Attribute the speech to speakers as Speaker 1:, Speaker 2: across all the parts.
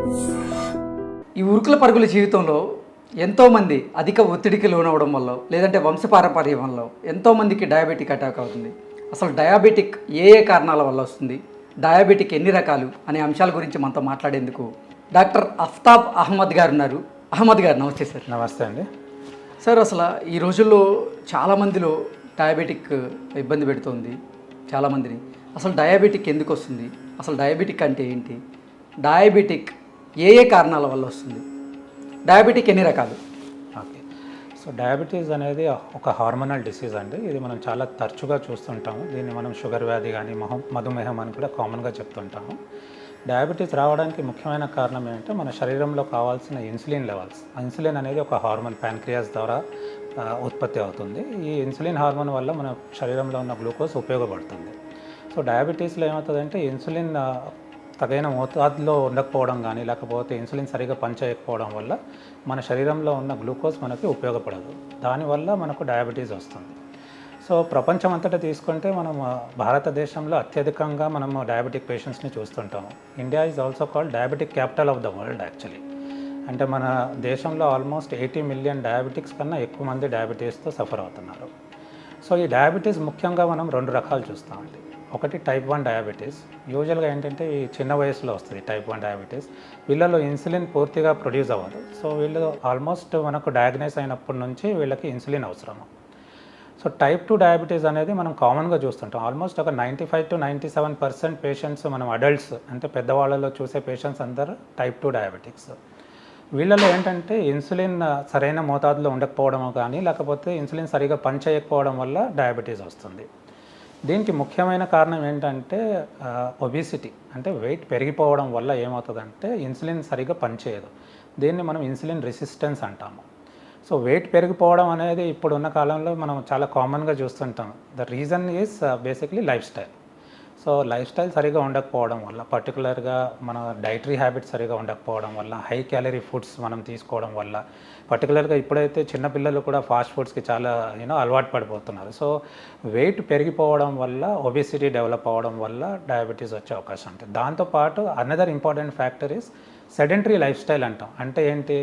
Speaker 1: ఈ ఉరుకుల పరుగుల జీవితంలో ఎంతోమంది అధిక ఒత్తిడికి లోనవడం వల్ల లేదంటే వంశపారంపర్యం వల్ల ఎంతోమందికి డయాబెటిక్ అటాక్ అవుతుంది. అసలు డయాబెటిక్ ఏ ఏ కారణాల వల్ల వస్తుంది, డయాబెటిక్ ఎన్ని రకాలు అనే అంశాల గురించి మనతో మాట్లాడేందుకు డాక్టర్ అఫ్తాబ్ అహ్మద్ గారు ఉన్నారు. అహ్మద్ గారు నమస్తే సార్.
Speaker 2: నమస్తే అండి.
Speaker 1: సార్, అసలు ఈ రోజుల్లో చాలామందిలో డయాబెటిక్ ఇబ్బంది పెడుతుంది చాలామందిని. అసలు డయాబెటిక్ ఎందుకు వస్తుంది, అసలు డయాబెటిక్ అంటే ఏంటి, డయాబెటిక్ ఏ ఏ కారణాల వల్ల వస్తుంది, డయాబెటిక్ ఎన్ని రకాలు?
Speaker 2: ఓకే, సో డయాబెటీస్ అనేది ఒక హార్మోనల్ డిసీజ్ అండి. ఇది మనం చాలా తరచుగా చూస్తుంటాము. దీన్ని మనం షుగర్ వ్యాధి కానీ మధుమేహం అని కూడా కామన్గా చెప్తుంటాము. డయాబెటీస్ రావడానికి ముఖ్యమైన కారణం ఏంటంటే మన శరీరంలో కావాల్సిన ఇన్సులిన్ లెవెల్స్. ఇన్సులిన్ అనేది ఒక హార్మోన్ ప్యాంక్రియాస్ ద్వారా ఉత్పత్తి అవుతుంది. ఈ ఇన్సులిన్ హార్మోన్ వల్ల మన శరీరంలో ఉన్న గ్లూకోజ్ ఉపయోగపడుతుంది. సో డయాబెటీస్లో ఏమవుతుందంటే ఇన్సులిన్ తగిన మోతాదులో ఉండకపోవడం కానీ లేకపోతే ఇన్సులిన్ సరిగా పనిచేయకపోవడం వల్ల మన శరీరంలో ఉన్న గ్లూకోజ్ మనకి ఉపయోగపడదు. దానివల్ల మనకు డయాబెటీస్ వస్తుంది. సో ప్రపంచం అంతటా తీసుకుంటే మనం భారతదేశంలో అత్యధికంగా మనము డయాబెటిక్ పేషెంట్స్ని చూస్తుంటాము. India is also called diabetic capital of the world actually. అంటే మన దేశంలో ఆల్మోస్ట్ 80 మిలియన్ డయాబెటిక్స్ కన్నా ఎక్కువ మంది డయాబెటీస్తో సఫర్ అవుతున్నారు. సో ఈ డయాబెటీస్ ముఖ్యంగా మనం 2 రకాలు చూస్తామండి. ఒకటి టైప్ 1 డయాబెటీస్. యూజువల్గా ఏంటంటే ఈ చిన్న వయసులో వస్తుంది టైప్ 1 డయాబెటీస్. వీళ్ళలో ఇన్సులిన్ పూర్తిగా ప్రొడ్యూస్ అవ్వదు. సో వీళ్ళు ఆల్మోస్ట్ మనకు డయాగ్నైజ్ అయినప్పటి నుంచి వీళ్ళకి ఇన్సులిన్ అవసరము. సో టైప్ 2 డయాబెటీస్ అనేది మనం కామన్గా చూస్తుంటాం. ఆల్మోస్ట్ ఒక 95 to 97% పేషెంట్స్ మనం అడల్ట్స్ అంటే పెద్దవాళ్ళలో చూసే పేషెంట్స్ అందరూ టైప్ 2 డయాబెటిక్స్. వీళ్ళలో ఏంటంటే ఇన్సులిన్ సరైన మోతాదులో ఉండకపోవడం కానీ లేకపోతే ఇన్సులిన్ సరిగా పనిచేయకపోవడం వల్ల డయాబెటీస్ వస్తుంది. దీనికి ముఖ్యమైన కారణం ఏంటంటే ఒబిసిటీ, అంటే వెయిట్ పెరిగిపోవడం వల్ల ఏమవుతుందంటే ఇన్సులిన్ సరిగా పనిచేయదు. దీన్ని మనం ఇన్సులిన్ రెసిస్టెన్స్ అంటాము. సో వెయిట్ పెరిగిపోవడం అనేది ఇప్పుడున్న కాలంలో మనం చాలా కామన్గా చూస్తుంటాం. The reason is basically life style. So life style సరిగా ఉండకపోవడం వల్ల, పర్టికులర్గా మన డైటరీ హ్యాబిట్స్ సరిగా ఉండకపోవడం వల్ల, హై క్యాలరీ ఫుడ్స్ మనం తీసుకోవడం వల్ల, పర్టికులర్గా ఇప్పుడైతే చిన్నపిల్లలు కూడా ఫాస్ట్ ఫుడ్స్కి చాలా అలవాటు పడిపోతున్నారు. సో వెయిట్ పెరిగిపోవడం వల్ల ఒబెసిటీ డెవలప్ అవ్వడం వల్ల డయాబెటీస్ వచ్చే అవకాశం ఉంటుంది. దాంతోపాటు another important factor is sedentary life style అంటాం. అంటే ఏంటి,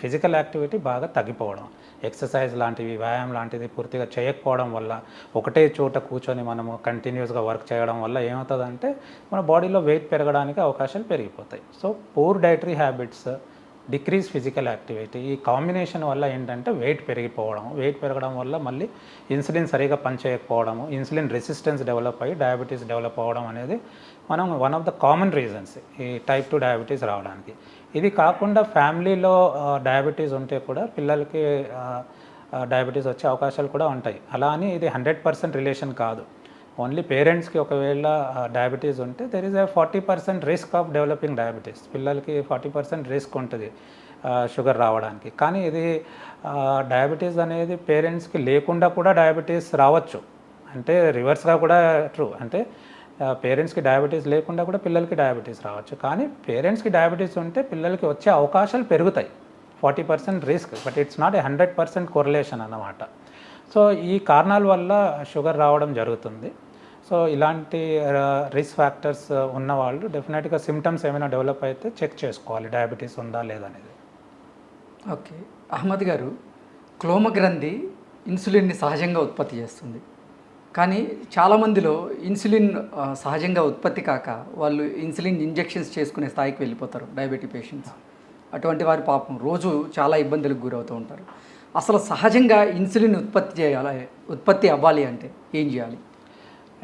Speaker 2: ఫిజికల్ యాక్టివిటీ బాగా తగ్గిపోవడం, ఎక్సర్సైజ్ లాంటివి, వ్యాయామం లాంటిది పూర్తిగా చేయకపోవడం వల్ల, ఒకటే చోట కూర్చొని మనము కంటిన్యూస్గా వర్క్ చేయడం వల్ల ఏమవుతుందంటే మన బాడీలో వెయిట్ పెరగడానికి అవకాశాలు పెరిగిపోతాయి. So poor dietary habits, decrease physical activity, ఈ కాంబినేషన్ వల్ల ఏంటంటే వెయిట్ పెరగడం వల్ల మళ్ళీ ఇన్సులిన్ సరిగా పనిచేయకపోవడము, ఇన్సులిన్ రెసిస్టెన్స్ డెవలప్ అయ్యి డయాబెటీస్ డెవలప్ అవ్వడం అనేది మనం one of the common reasons ఈ టైప్ 2 డయాబెటీస్ రావడానికి. ఇది కాకుండా ఫ్యామిలీలో డయాబెటీస్ ఉంటే కూడా పిల్లలకి డయాబెటీస్ వచ్చే అవకాశాలు కూడా ఉంటాయి. అలా అని ఇది 100% రిలేషన్ కాదు. ఓన్లీ పేరెంట్స్కి ఒకవేళ డయాబెటీస్ ఉంటే there is 40% risk of developing diabetes. పిల్లలకి 40% రిస్క్ ఉంటుంది షుగర్ రావడానికి. కానీ ఇది డయాబెటీస్ అనేది పేరెంట్స్కి లేకుండా కూడా డయాబెటీస్ రావచ్చు. అంటే రివర్స్గా కూడా ట్రూ. అంటే పేరెంట్స్కి డయాబెటీస్ లేకుండా కూడా పిల్లలకి డయాబెటీస్ రావచ్చు. కానీ పేరెంట్స్కి డయాబెటీస్ ఉంటే పిల్లలకి వచ్చే అవకాశాలు పెరుగుతాయి. 40% risk, but it's not 100% correlation అన్నమాట. సో ఈ కారణాల వల్ల షుగర్ రావడం జరుగుతుంది. సో ఇలాంటి రిస్క్ ఫ్యాక్టర్స్ ఉన్నవాళ్ళు డెఫినెట్గా సిమ్టమ్స్ ఏమైనా డెవలప్ అయితే చెక్ చేసుకోవాలి డయాబెటీస్ ఉందా లేదనేది.
Speaker 1: ఓకే, అహ్మద్ గారు, క్లోమగ్రంథి ఇన్సులిన్ని సహజంగా ఉత్పత్తి చేస్తుంది. కానీ చాలామందిలో ఇన్సులిన్ సహజంగా ఉత్పత్తి కాక వాళ్ళు ఇన్సులిన్ ఇంజెక్షన్స్ చేసుకునే స్థాయికి వెళ్ళిపోతారు డయాబెటిక్ పేషెంట్స్. అటువంటి వారి పాపం రోజు చాలా ఇబ్బందులకు గురవుతూ ఉంటారు. అసలు సహజంగా ఇన్సులిన్ ఉత్పత్తి అవ్వాలి అంటే ఏం చేయాలి?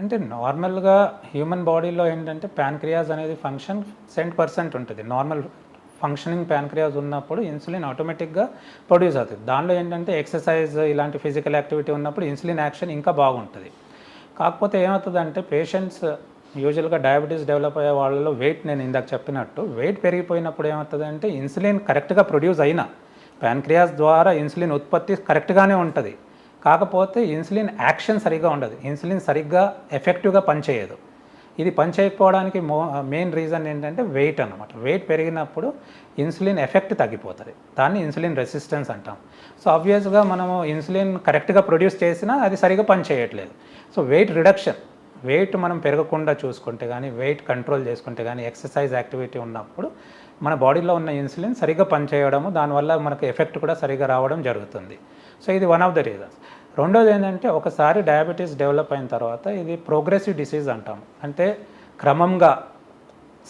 Speaker 2: అంటే నార్మల్గా హ్యూమన్ బాడీలో ఏంటంటే ప్యాన్క్రియాస్ అనేది ఫంక్షన్ 100% ఉంటుంది. నార్మల్ ఫంక్షనింగ్ ప్యాన్క్రియాస్ ఉన్నప్పుడు ఇన్సులిన్ ఆటోమేటిక్గా ప్రొడ్యూస్ అవుతుంది. దానిలో ఏంటంటే ఎక్సర్సైజ్ ఇలాంటి ఫిజికల్ యాక్టివిటీ ఉన్నప్పుడు ఇన్సులిన్ యాక్షన్ ఇంకా బాగుంటుంది. కాకపోతే ఏమవుతుందంటే పేషెంట్స్ యూజువల్గా డయాబెటీస్ డెవలప్ అయ్యే వాళ్ళలో వెయిట్, నేను ఇందాక చెప్పినట్టు వెయిట్ పెరిగిపోయినప్పుడు ఏమవుతుందంటే ఇన్సులిన్ కరెక్ట్గా ప్రొడ్యూస్ అయినా ప్యాన్క్రియాస్ ద్వారా ఇన్సులిన్ ఉత్పత్తి కరెక్ట్గానే ఉంటుంది. కాకపోతే ఇన్సులిన్ యాక్షన్ సరిగ్గా ఉండదు, ఇన్సులిన్ సరిగ్గా ఎఫెక్టివ్గా పనిచేయదు. ఇది పనిచేయకపోవడానికి మెయిన్ రీజన్ ఏంటంటే వెయిట్ అన్నమాట. వెయిట్ పెరిగినప్పుడు ఇన్సులిన్ ఎఫెక్ట్ తగ్గిపోతుంది. దాన్ని ఇన్సులిన్ రెసిస్టెన్స్ అంటాం. సో ఆబ్వియస్గా మనము ఇన్సులిన్ కరెక్ట్గా ప్రొడ్యూస్ చేసినా అది సరిగ్గా పనిచేయట్లేదు. సో వెయిట్ రిడక్షన్, వెయిట్ మనం పెరగకుండా చూసుకుంటే కానీ, వెయిట్ కంట్రోల్ చేసుకుంటే కానీ, ఎక్సర్సైజ్ యాక్టివిటీ ఉన్నప్పుడు మన బాడీలో ఉన్న ఇన్సులిన్ సరిగ్గా పనిచేయడము, దానివల్ల మనకు ఎఫెక్ట్ కూడా సరిగ్గా రావడం జరుగుతుంది. సో ఇది వన్ ఆఫ్ ద రీజన్స్. రెండోది ఏంటంటే, ఒకసారి డయాబెటీస్ డెవలప్ అయిన తర్వాత ఇది ప్రోగ్రెసివ్ డిసీజ్ అంటాం. అంటే క్రమంగా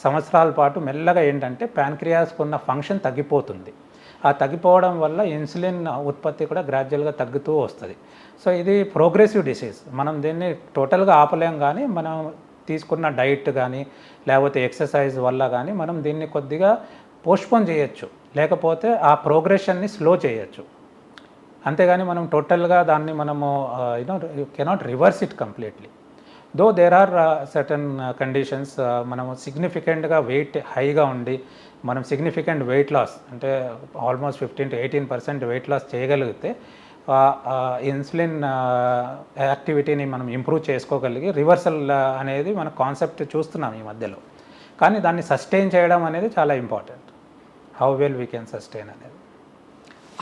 Speaker 2: సంవత్సరాల పాటు మెల్లగా ఏంటంటే ప్యాన్క్రియాస్కు ఉన్న ఫంక్షన్ తగ్గిపోతుంది. ఆ తగ్గిపోవడం వల్ల ఇన్సులిన్ ఉత్పత్తి కూడా గ్రాడ్యువల్గా తగ్గుతూ వస్తుంది. సో ఇది ప్రోగ్రెసివ్ డిసీజ్. మనం దీన్ని టోటల్గా ఆపలేం, కానీ మనం తీసుకున్న డైట్ కానీ లేకపోతే ఎక్సర్సైజ్ వల్ల కానీ మనం దీన్ని కొద్దిగా పోస్ట్పోన్ చేయొచ్చు, లేకపోతే ఆ ప్రోగ్రెషన్ని స్లో చేయొచ్చు. అంతేగాని మనం టోటల్గా దాన్ని మనము you cannot reverse it completely. Though there are certain conditions, మనము సిగ్నిఫికెంట్గా వెయిట్ హైగా ఉండి మనం సిగ్నిఫికెంట్ వెయిట్ లాస్ అంటే ఆల్మోస్ట్ 15 to 18% వెయిట్ లాస్ చేయగలిగితే ఇన్సులిన్ యాక్టివిటీని మనం ఇంప్రూవ్ చేసుకోగలిగి రివర్సల్ అనేది మన కాన్సెప్ట్ చూస్తున్నాం ఈ మధ్యలో. కానీ దాన్ని సస్టైన్ చేయడం అనేది చాలా important. How well we can sustain అనేది.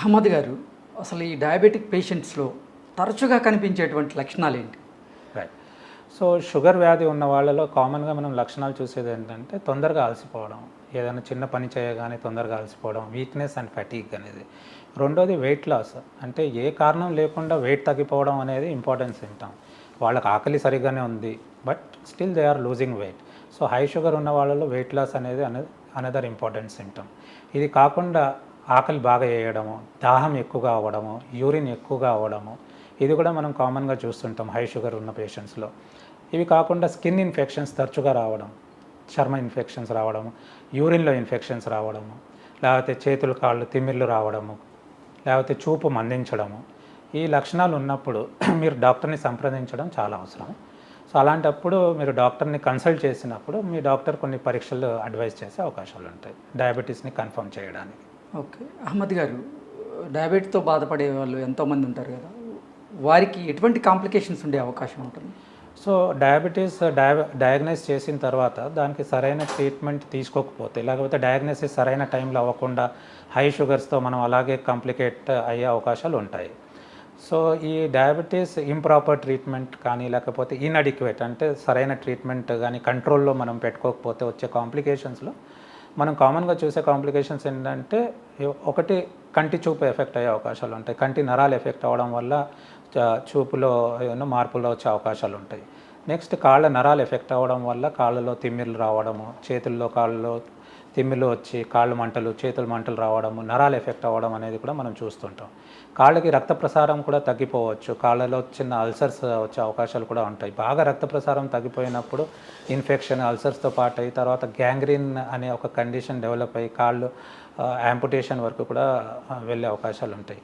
Speaker 1: అహ్మద్ గారు, అసలు ఈ డయాబెటిక్ పేషెంట్స్లో తరచుగా కనిపించేటువంటి లక్షణాలు ఏంటి?
Speaker 2: రైట్. సో షుగర్ వ్యాధి ఉన్న వాళ్ళలో కామన్గా మనం లక్షణాలు చూసేది ఏంటంటే తొందరగా అలసిపోవడం, ఏదైనా చిన్న పని చేయగానే తొందరగా అలసిపోవడం, వీక్నెస్ అండ్ ఫటీగ్ అనేది. రెండోది వెయిట్ లాస్, అంటే ఏ కారణం లేకుండా వెయిట్ తగ్గిపోవడం అనేది ఇంపార్టెన్స్ సింప్టమ్. వాళ్ళకి ఆకలి సరిగ్గానే ఉంది, but still they are losing weight. So high sugar ఉన్న వాళ్ళలో వెయిట్ లాస్ అనేది అనదర్ ఇంపార్టెంట్ సింప్టమ్. ఇది కాకుండా ఆకలి బాగా వేయడము, దాహం ఎక్కువగా అవ్వడము, యూరిన్ ఎక్కువగా అవ్వడము, ఇది కూడా మనం కామన్గా చూస్తుంటాం హై షుగర్ ఉన్న పేషెంట్స్లో. ఇవి కాకుండా స్కిన్ ఇన్ఫెక్షన్స్ తరచుగా రావడం, చర్మ ఇన్ఫెక్షన్స్ రావడము, యూరిన్లో ఇన్ఫెక్షన్స్ రావడము, లేకపోతే చేతులు కాళ్ళు తిమ్మిర్లు రావడము, లేకపోతే చూపు మందించడము, ఈ లక్షణాలు ఉన్నప్పుడు మీరు డాక్టర్ని సంప్రదించడం చాలా అవసరం. సో అలాంటప్పుడు మీరు డాక్టర్ని కన్సల్ట్ చేసినప్పుడు మీ డాక్టర్ కొన్ని పరీక్షలు అడ్వైస్ చేసే అవకాశాలు ఉంటాయి డయాబెటీస్ని కన్ఫర్మ్ చేయడానికి.
Speaker 1: ఓకే. అహ్మద్ గారు, డయాబెటీస్తో బాధపడే వాళ్ళు ఎంతోమంది ఉంటారు కదా, వారికి ఎటువంటి కాంప్లికేషన్స్ ఉండే అవకాశం ఉంటుంది?
Speaker 2: సో డయాబెటీస్ డయాగ్నైజ్ చేసిన తర్వాత దానికి సరైన ట్రీట్మెంట్ తీసుకోకపోతే, లేకపోతే డయాగ్నోసిస్ సరైన టైంలో అవ్వకుండా హై షుగర్స్తో మనం అలాగే కాంప్లికేట్ అయ్యే అవకాశాలు ఉంటాయి. సో ఈ డయాబెటీస్ ఇంప్రాపర్ ట్రీట్మెంట్ కానీ లేకపోతే ఇన్అడిక్వేట్ అంటే సరైన ట్రీట్మెంట్ కానీ కంట్రోల్లో మనం పెట్టుకోకపోతే వచ్చే కాంప్లికేషన్స్లో మనం కామన్గా చూసే కాంప్లికేషన్స్ ఏంటంటే, ఒకటి కంటి చూపు ఎఫెక్ట్ అయ్యే అవకాశాలు ఉంటాయి. కంటి నరాలు ఎఫెక్ట్ అవ్వడం వల్ల చూపులో మార్పులు వచ్చే అవకాశాలు ఉంటాయి. నెక్స్ట్ కాళ్ళ నరాలు ఎఫెక్ట్ అవ్వడం వల్ల కాళ్ళలో తిమ్మిర్లు రావడము, చేతుల్లో కాళ్ళలో తిమ్మిర్లు వచ్చి కాళ్ళు మంటలు, చేతులు మంటలు రావడము, నరాలు ఎఫెక్ట్ అవ్వడం అనేది కూడా మనం చూస్తుంటాం. కాళ్ళకి రక్త ప్రసారం కూడా తగ్గిపోవచ్చు, కాళ్ళలో చిన్న అల్సర్స్ వచ్చే అవకాశాలు కూడా ఉంటాయి. బాగా రక్త ప్రసారం తగ్గిపోయినప్పుడు ఇన్ఫెక్షన్ అల్సర్స్తో పాటు అయ్యి తర్వాత గ్యాంగ్రీన్ అనే ఒక కండిషన్ డెవలప్ అయ్యి కాళ్ళు యాంపుటేషన్ వరకు కూడా వెళ్ళే అవకాశాలు ఉంటాయి.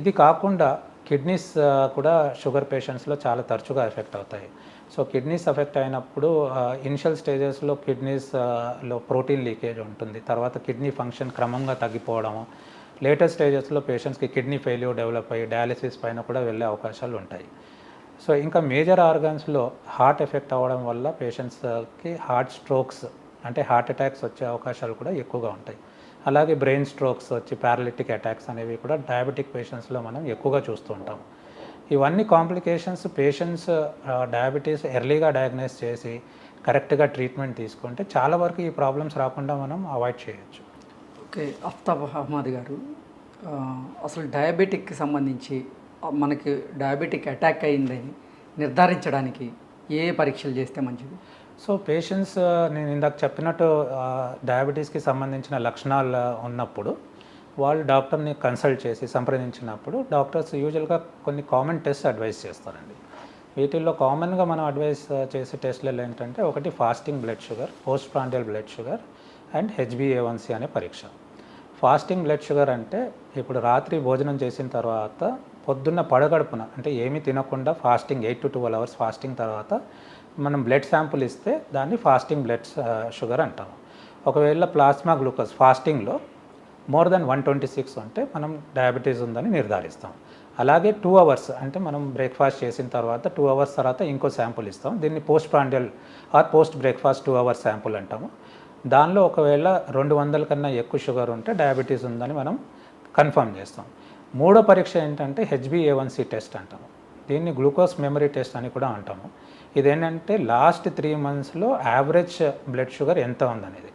Speaker 2: ఇది కాకుండా కిడ్నీస్ కూడా షుగర్ పేషెంట్స్లో చాలా తరచుగా ఎఫెక్ట్ అవుతాయి. సో కిడ్నీస్ ఎఫెక్ట్ అయినప్పుడు ఇనిషియల్ స్టేజెస్లో కిడ్నీస్లో ప్రోటీన్ లీకేజ్ ఉంటుంది, తర్వాత కిడ్నీ ఫంక్షన్ క్రమంగా తగ్గిపోవడము, లేటెస్ట్ స్టేజెస్లో పేషెంట్స్కి కిడ్నీ ఫెయిల్యూర్ డెవలప్ అయ్యి డయాలిసిస్ పైన కూడా వెళ్ళే అవకాశాలు ఉంటాయి. సో ఇంకా మేజర్ ఆర్గన్స్లో హార్ట్ ఎఫెక్ట్ అవ్వడం వల్ల పేషెంట్స్కి హార్ట్ స్ట్రోక్స్ అంటే హార్ట్ అటాక్స్ వచ్చే అవకాశాలు కూడా ఎక్కువగా ఉంటాయి. అలాగే బ్రెయిన్ స్ట్రోక్స్ వచ్చి పారాలిటిక్ అటాక్స్ అనేవి కూడా డయాబెటిక్ పేషెంట్స్లో మనం ఎక్కువగా చూస్తూ ఉంటాం. ఇవన్నీ కాంప్లికేషన్స్ పేషెంట్స్ డయాబెటీస్ ఎర్లీగా డయాగ్నైజ్ చేసి కరెక్ట్గా ట్రీట్మెంట్ తీసుకుంటే చాలా వరకు ఈ ప్రాబ్లమ్స్ రాకుండా మనం అవాయిడ్ చేయొచ్చు.
Speaker 1: ఓకే. అఫ్తాబ్ అహ్మద్ గారు, అసలు డయాబెటిక్కి సంబంధించి మనకి డయాబెటిక్ అటాక్ అయిందని నిర్ధారించడానికి ఏ పరీక్షలు చేస్తే మంచిది?
Speaker 2: సో పేషెంట్స్ నేను ఇందాక చెప్పినట్టు డయాబెటీస్కి సంబంధించిన లక్షణాలు ఉన్నప్పుడు వాళ్ళు డాక్టర్ని కన్సల్ట్ చేసి సంప్రదించినప్పుడు డాక్టర్స్ యూజువల్గా కొన్ని కామన్ టెస్ట్ అడ్వైస్ చేస్తారండి. వీటిల్లో కామన్గా మనం అడ్వైస్ చేసే టెస్ట్లలో ఏంటంటే, ఒకటి fasting blood sugar, post prandial blood sugar and HbA1c అనే పరీక్ష. ఫాస్టింగ్ బ్లడ్ షుగర్ అంటే ఇప్పుడు రాత్రి భోజనం చేసిన తర్వాత పొద్దున్న పడగడుపున అంటే ఏమీ తినకుండా ఫాస్టింగ్ 8 to 12 hours ఫాస్టింగ్ తర్వాత మనం బ్లడ్ శాంపుల్ ఇస్తే దాన్ని ఫాస్టింగ్ బ్లడ్ షుగర్ అంటాము. ఒకవేళ ప్లాస్మా గ్లూకోజ్ ఫాస్టింగ్లో మోర్ దెన్ 126 అంటే మనం డయాబెటీస్ ఉందని నిర్ధారిస్తాం. అలాగే 2 hours అంటే మనం బ్రేక్ఫాస్ట్ చేసిన తర్వాత 2 hours తర్వాత ఇంకో శాంపుల్ ఇస్తాం. దీన్ని post prandial or post breakfast 2 hours sample అంటాము. దానిలో ఒకవేళ 200 కన్నా ఎక్కువ షుగర్ ఉంటే డయాబెటీస్ ఉందని మనం కన్ఫర్మ్ చేస్తాం. మూడో పరీక్ష ఏంటంటే HbA1c టెస్ట్ అంటాము. దీన్ని గ్లూకోజ్ మెమరీ టెస్ట్ అని కూడా అంటాము. ఇదేంటంటే లాస్ట్ 3 monthsలో యావరేజ్ బ్లడ్ షుగర్ ఎంత ఉందనేది.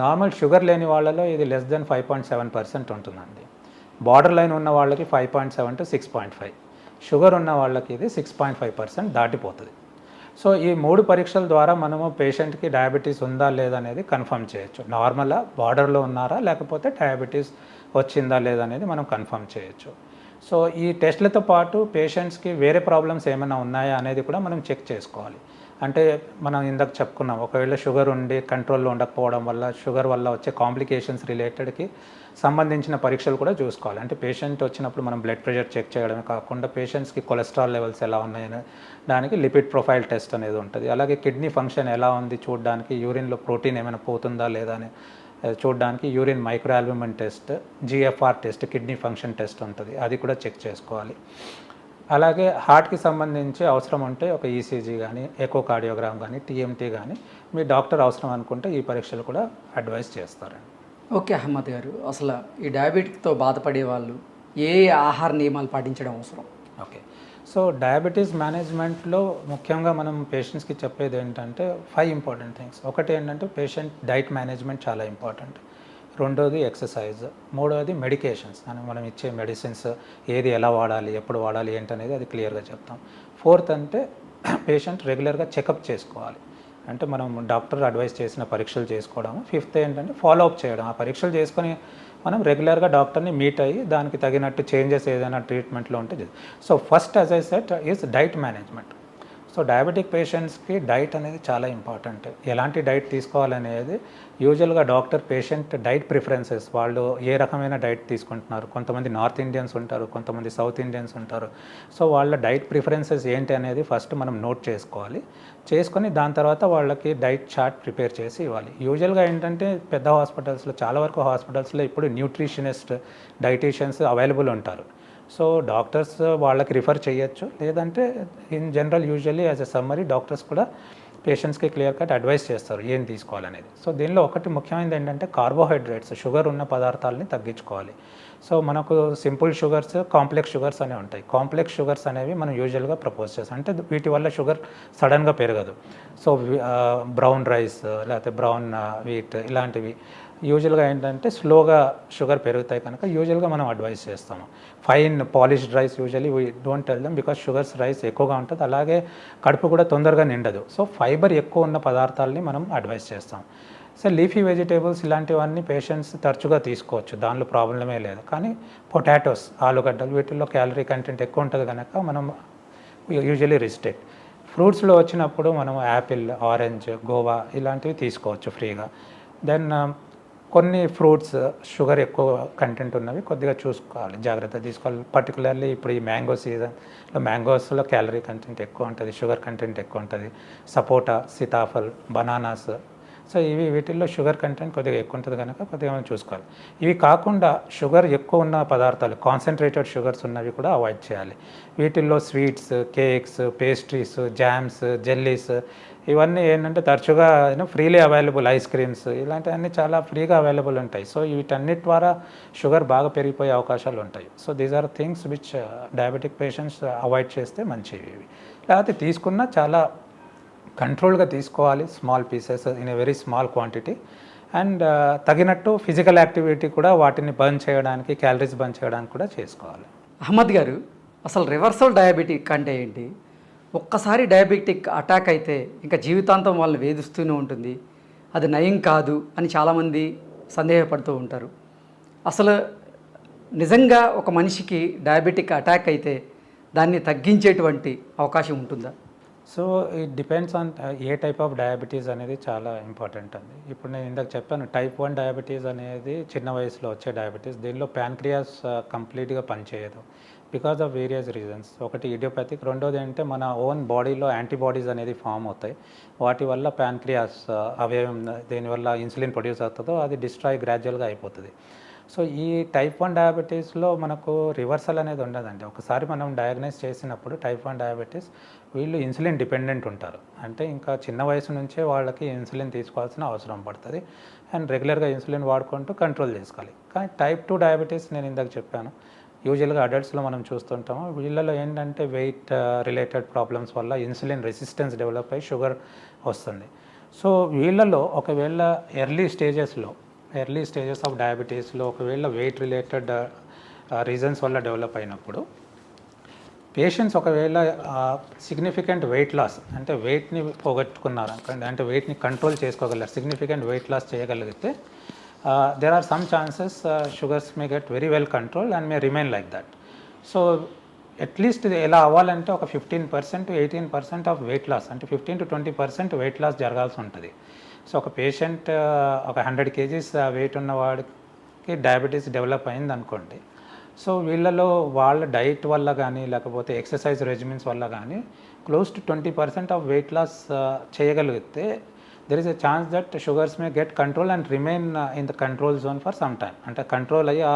Speaker 2: నార్మల్ షుగర్ లేని వాళ్ళలో ఇది లెస్ దెన్ 5.7% ఉంటుందండి. బార్డర్ లైన్ ఉన్న వాళ్ళకి 5.7 to 6.5, షుగర్ ఉన్న వాళ్ళకి ఇది 6.5% దాటిపోతుంది. సో ఈ 3 పరీక్షల ద్వారా మనము పేషెంట్కి డయాబెటీస్ ఉందా లేదా అనేది కన్ఫర్మ్ చేయొచ్చు. నార్మలా, బార్డర్లో ఉన్నారా, లేకపోతే డయాబెటీస్ వచ్చిందా లేదా అనేది మనం కన్ఫర్మ్ చేయొచ్చు. సో ఈ టెస్ట్లతో పాటు పేషెంట్స్కి వేరే ప్రాబ్లమ్స్ ఏమైనా ఉన్నాయా అనేది కూడా మనం చెక్ చేసుకోవాలి. అంటే మనం ఇందాక చెప్పుకున్నాం, ఒకవేళ షుగర్ ఉండి కంట్రోల్లో ఉండకపోవడం వల్ల, షుగర్ వల్ల వచ్చే కాంప్లికేషన్స్ రిలేటెడ్కి సంబంధించిన పరీక్షలు కూడా చూసుకోవాలి. అంటే పేషెంట్ వచ్చినప్పుడు మనం బ్లడ్ ప్రెషర్ చెక్ చేయడమే కాకుండా పేషెంట్స్కి కొలెస్ట్రాల్ లెవెల్స్ ఎలా ఉన్నాయని దానికి లిపిడ్ ప్రొఫైల్ టెస్ట్ అనేది ఉంటుంది. అలాగే కిడ్నీ ఫంక్షన్ ఎలా ఉంది చూడడానికి, యూరిన్లో ప్రోటీన్ ఏమైనా పోతుందా లేదా అని చూడడానికి urine micro albumin test, GFR test, kidney function test ఉంటుంది, అది కూడా చెక్ చేసుకోవాలి. అలాగే హార్ట్కి సంబంధించి అవసరం ఉంటే ఒక ఈసీజీ కానీ, ఎకోకార్డియోగ్రామ్ కానీ, టీఎంటీ కానీ మీ డాక్టర్ అవసరం అనుకుంటే ఈ పరీక్షలు కూడా అడ్వైస్ చేస్తారండి.
Speaker 1: ఓకే అహ్మద్ గారు, అసలు ఈ డయాబెటిక్తో బాధపడే వాళ్ళు ఏ ఆహార నియమాలు పాటించడం అవసరం?
Speaker 2: ఓకే, సో డయాబెటీస్ మేనేజ్మెంట్లో ముఖ్యంగా మనం పేషెంట్స్కి చెప్పేది ఏంటంటే 5 ఇంపార్టెంట్ థింగ్స్. ఒకటి ఏంటంటే పేషెంట్ డైట్ మేనేజ్మెంట్ చాలా ఇంపార్టెంట్. రెండోది ఎక్సర్సైజ్. మూడోది మెడికేషన్స్, మనం ఇచ్చే మెడిసిన్స్ ఏది ఎలా వాడాలి, ఎప్పుడు వాడాలి ఏంటనేది అది క్లియర్గా చెప్తాం. ఫోర్త్ అంటే పేషెంట్ రెగ్యులర్గా చెకప్ చేసుకోవాలి, అంటే మనం డాక్టర్ అడ్వైస్ చేసిన పరీక్షలు చేసుకోవడం. ఫిఫ్త్ ఏంటంటే ఫాలోఅప్ చేయడం, ఆ పరీక్షలు చేసుకొని మనం రెగ్యులర్గా డాక్టర్ని మీట్ అయ్యి దానికి తగినట్టు చేంజెస్ ఏదైనా ట్రీట్మెంట్లో ఉంటే. So first as I set is diet management. So diabetic పేషెంట్స్కి డైట్ అనేది చాలా ఇంపార్టెంట్. ఎలాంటి డైట్ తీసుకోవాలనేది యూజువల్గా డాక్టర్ పేషెంట్ డైట్ ప్రిఫరెన్సెస్, వాళ్ళు ఏ రకమైన డైట్ తీసుకుంటున్నారు, కొంతమంది నార్త్ ఇండియన్స్ ఉంటారు, కొంతమంది సౌత్ ఇండియన్స్ ఉంటారు. సో వాళ్ళ డైట్ ప్రిఫరెన్సెస్ ఏంటి అనేది ఫస్ట్ మనం నోట్ చేసుకోవాలి. చేసుకొని దాని తర్వాత వాళ్ళకి డైట్ చార్ట్ ప్రిపేర్ చేసి ఇవ్వాలి. యూజువల్గా ఏంటంటే పెద్ద హాస్పిటల్స్లో, చాలా వరకు హాస్పిటల్స్లో ఇప్పుడు న్యూట్రిషనిస్ట్, డైటీషియన్స్ అవైలబుల్ ఉంటారు. సో డాక్టర్స్ వాళ్ళకి రిఫర్ చేయొచ్చు, లేదంటే in general usually as a summary doctors కూడా పేషెంట్స్కి క్లియర్ కట్ అడ్వైస్ చేస్తారు ఏం తీసుకోవాలనేది. సో దీనిలో ఒకటి ముఖ్యమైనది ఏంటంటే కార్బోహైడ్రేట్స్, షుగర్ ఉన్న పదార్థాలని తగ్గించుకోవాలి. సో మనకు సింపుల్ షుగర్స్, కాంప్లెక్స్ షుగర్స్ అనేవి ఉంటాయి. కాంప్లెక్స్ షుగర్స్ అనేవి మనం యూజువల్గా ప్రపోజ్ చేస్తాం, అంటే వీటి వల్ల షుగర్ సడన్గా పెరగదు. సో బ్రౌన్ రైస్ లేకపోతే బ్రౌన్ వీట్ ఇలాంటివి యూజువల్గా ఏంటంటే స్లోగా షుగర్ పెరుగుతాయి కనుక యూజువల్గా మనం అడ్వైస్ చేస్తాము. Fine polished rice usually we don't tell them, because sugars rice ఎక్కువగా ఉంటుంది, అలాగే కడుపు కూడా తొందరగా నిండదు. సో ఫైబర్ ఎక్కువ ఉన్న పదార్థాలని మనం అడ్వైస్ చేస్తాం. సో లీఫీ వెజిటేబుల్స్ ఇలాంటివన్నీ పేషెంట్స్ తరచుగా తీసుకోవచ్చు, దానిలో ప్రాబ్లమే లేదు. కానీ పొటాటోస్, ఆలుగడ్డలు వీటిల్లో క్యాలరీ కంటెంట్ ఎక్కువ ఉంటుంది కనుక మనం యూజువల్లీ రిస్ట్రిక్ట్. ఫ్రూట్స్లో వచ్చినప్పుడు మనం యాపిల్, ఆరెంజ్, గోవా ఇలాంటివి తీసుకోవచ్చు ఫ్రీగా. దెన్ కొన్ని ఫ్రూట్స్ షుగర్ ఎక్కువ కంటెంట్ ఉన్నవి కొద్దిగా చూసుకోవాలి, జాగ్రత్త తీసుకోవాలి. పర్టికులర్లీ ఇప్పుడు ఈ మ్యాంగో సీజన్లో మ్యాంగోస్లో క్యాలరీ కంటెంట్ ఎక్కువ ఉంటుంది, షుగర్ కంటెంట్ ఎక్కువ ఉంటుంది. సపోటా, సీతాఫల్, బనానాస్, సో వీటిల్లో షుగర్ కంటెంట్ కొద్దిగా ఎక్కువ ఉంటుంది కనుక కొద్దిగా మనం చూసుకోవాలి. ఇవి కాకుండా షుగర్ ఎక్కువ ఉన్న పదార్థాలు, కాన్సన్ట్రేటెడ్ షుగర్స్ ఉన్నవి కూడా అవాయిడ్ చేయాలి. వీటిల్లో sweets, cakes, pastries, jams, jellies ఇవన్నీ ఏంటంటే తరచుగా ఫ్రీలీ అవైలబుల్, ఐస్ క్రీమ్స్ ఇలాంటివన్నీ చాలా ఫ్రీగా అవైలబుల్ ఉంటాయి. సో వీటన్నిటి ద్వారా షుగర్ బాగా పెరిగిపోయే అవకాశాలు ఉంటాయి. So these are things which diabetic patients avoid చేస్తే మంచివి. లేకపోతే తీసుకున్న చాలా కంట్రోల్గా తీసుకోవాలి, small pieces in a very small quantity. And తగినట్టు ఫిజికల్ యాక్టివిటీ కూడా వాటిని బర్న్ చేయడానికి, క్యాలరీస్ బర్న్ చేయడానికి కూడా చేసుకోవాలి.
Speaker 1: అహ్మద్ గారు, అసలు రివర్సల్ డయాబెటిక్ అంటే ఏంటి? ఒక్కసారి డయాబెటిక్ అటాక్ అయితే ఇంకా జీవితాంతం వాళ్ళని వేధిస్తూనే ఉంటుంది, అది నయం కాదు అని చాలామంది సందేహపడుతూ ఉంటారు. అసలు నిజంగా ఒక మనిషికి డయాబెటిక్ అటాక్ అయితే దాన్ని తగ్గించేటువంటి అవకాశం ఉంటుందా?
Speaker 2: So it depends on a type of diabetes అనేది చాలా ఇంపార్టెంట్ అండి. ఇప్పుడు నేను ఇందాక చెప్పాను, టైప్ 1 డయాబెటీస్ అనేది చిన్న వయసులో వచ్చే డయాబెటీస్. దీనిలో ప్యాన్క్రియాస్ కంప్లీట్గా పనిచేయదు బికాజ్ ఆఫ్ వేరియస్ రీజన్స్. ఒకటి ఇడియోపతిక్, రెండోది అంటే మన ఓన్ బాడీలో యాంటీబాడీస్ అనేది ఫామ్ అవుతాయి. వాటి వల్ల ప్యాన్క్రియాస్ అవయవం దీనివల్ల ఇన్సులిన్ ప్రొడ్యూస్ అవుతుందో అది డిస్ట్రాయ్ గ్రాడ్యువల్గా అయిపోతుంది. సో ఈ టైప్ 1 డయాబెటీస్లో మనకు రివర్సల్ అనేది ఉండదండి. ఒకసారి మనం డయాగ్నైజ్ చేసినప్పుడు టైప్ 1 డయాబెటీస్ వీళ్ళు ఇన్సులిన్ డిపెండెంట్ ఉంటారు, అంటే ఇంకా చిన్న వయసు నుంచే వాళ్ళకి ఇన్సులిన్ తీసుకోవాల్సిన అవసరం పడుతుంది. అండ్ రెగ్యులర్గా ఇన్సులిన్ వాడుకుంటూ కంట్రోల్ చేసుకోవాలి. కానీ టైప్ 2 డయాబెటీస్ నేను ఇందాక చెప్పాను, యూజువల్గా అడల్ట్స్లో మనం చూస్తుంటాము. వీళ్ళలో ఏంటంటే వెయిట్ రిలేటెడ్ ప్రాబ్లమ్స్ వల్ల ఇన్సులిన్ రెసిస్టెన్స్ డెవలప్ అయ్యి షుగర్ వస్తుంది. సో వీళ్ళలో ఒకవేళ ఎర్లీ స్టేజెస్ ఆఫ్ డయాబెటీస్లో ఒకవేళ వెయిట్ రిలేటెడ్ రీజన్స్ వల్ల డెవలప్ అయినప్పుడు పేషెంట్స్ ఒకవేళ సిగ్నిఫికెంట్ వెయిట్ లాస్ అంటే వెయిట్ని పోగొట్టుకున్నారు అంటే వెయిట్ని కంట్రోల్ చేసుకోగలరు, సిగ్నిఫికెంట్ వెయిట్ లాస్ చేయగలిగితే there are some chances sugars may get very well controlled and may remain like that. So at least ఇది ఎలా అవ్వాలంటే ఒక 15% to 18% ఆఫ్ వెయిట్ లాస్ అంటే 15 to 20% వెయిట్ లాస్ జరగాల్సి ఉంటుంది. సో ఒక పేషెంట్ ఒక 100 kgs వెయిట్ ఉన్నవాడికి డయాబెటీస్ డెవలప్ అయింది అనుకోండి. సో వీళ్ళలో వాళ్ళ డైట్ వల్ల కానీ లేకపోతే ఎక్సర్సైజ్ రెజిమెన్స్ వల్ల కానీ close to 20% of weight loss చేయగలిగితే there is a chance that sugars may get control and remain in the control zone for some time. అంటే కంట్రోల్ అయ్యి ఆ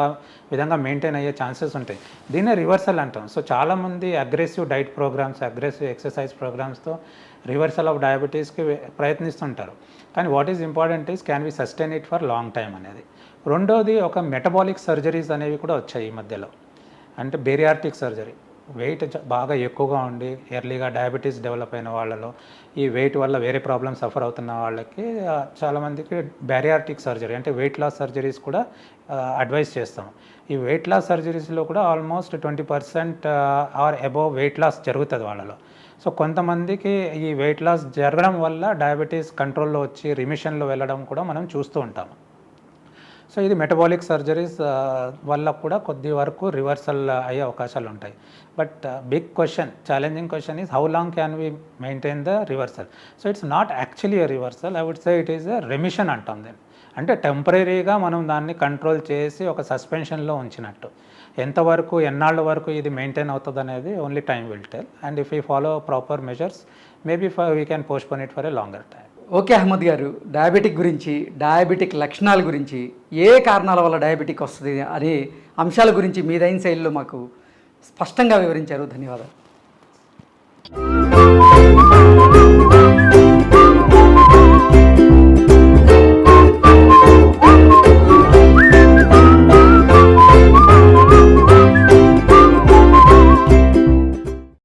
Speaker 2: విధంగా మెయింటైన్ అయ్యే ఛాన్సెస్ ఉంటాయి. దీన్నే రివర్సల్ అంటాం. సో చాలామంది aggressive diet programmes, aggressive exercise ప్రోగ్రామ్స్తో రివర్సల్ ఆఫ్ డయాబెటీస్కి ప్రయత్నిస్తుంటారు. కానీ what is important is can we sustain it for long time అనేది. రెండోది ఒక మెటబాలిక్ సర్జరీస్ అనేవి కూడా వచ్చాయి ఈ మధ్యలో. అంటే బేరియార్టిక్ సర్జరీ, వెయిట్ బాగా ఎక్కువగా ఉండి ఎర్లీగా డయాబెటీస్ డెవలప్ అయిన వాళ్ళలో ఈ వెయిట్ వల్ల వేరే ప్రాబ్లమ్స్ సఫర్ అవుతున్న వాళ్ళకి చాలామందికి బ్యారియార్టిక్ సర్జరీ అంటే వెయిట్ లాస్ సర్జరీస్ కూడా అడ్వైస్ చేస్తాం. ఈ వెయిట్ లాస్ సర్జరీస్లో కూడా almost 20% or above weight loss జరుగుతుంది వాళ్ళలో. సో కొంతమందికి ఈ వెయిట్ లాస్ జరగడం వల్ల డయాబెటీస్ కంట్రోల్లో వచ్చి రిమిషన్లో వెళ్ళడం కూడా మనం చూస్తూ ఉంటాము. సో ఇది మెటబాలిక్ సర్జరీస్ వల్ల కూడా కొద్ది వరకు రివర్సల్ అయ్యే అవకాశాలు ఉంటాయి. But big question, challenging question is how long can we maintain the reversal. So it's not actually a reversal, I would say it is a remission అంటాం దీన్ని. అంటే టెంపరీగా మనం దాన్ని కంట్రోల్ చేసి ఒక సస్పెన్షన్లో ఉంచినట్టు. ఎంతవరకు ఎన్నాళ్ళ వరకు ఇది మెయింటైన్ అవుతుంది అనేది only time will tell. And if you follow proper measures maybe we can postpone it for a longer time.
Speaker 1: Okay Ahmad garu, diabetic గురించి, డయాబెటిక్ లక్షణాల గురించి, ఏ కారణాల వల్ల డయాబెటిక్ వస్తుంది అనే అంశాల గురించి మీదైన శైలిలో మాకు స్పష్టంగా వివరించారు. ధన్యవాదాలు.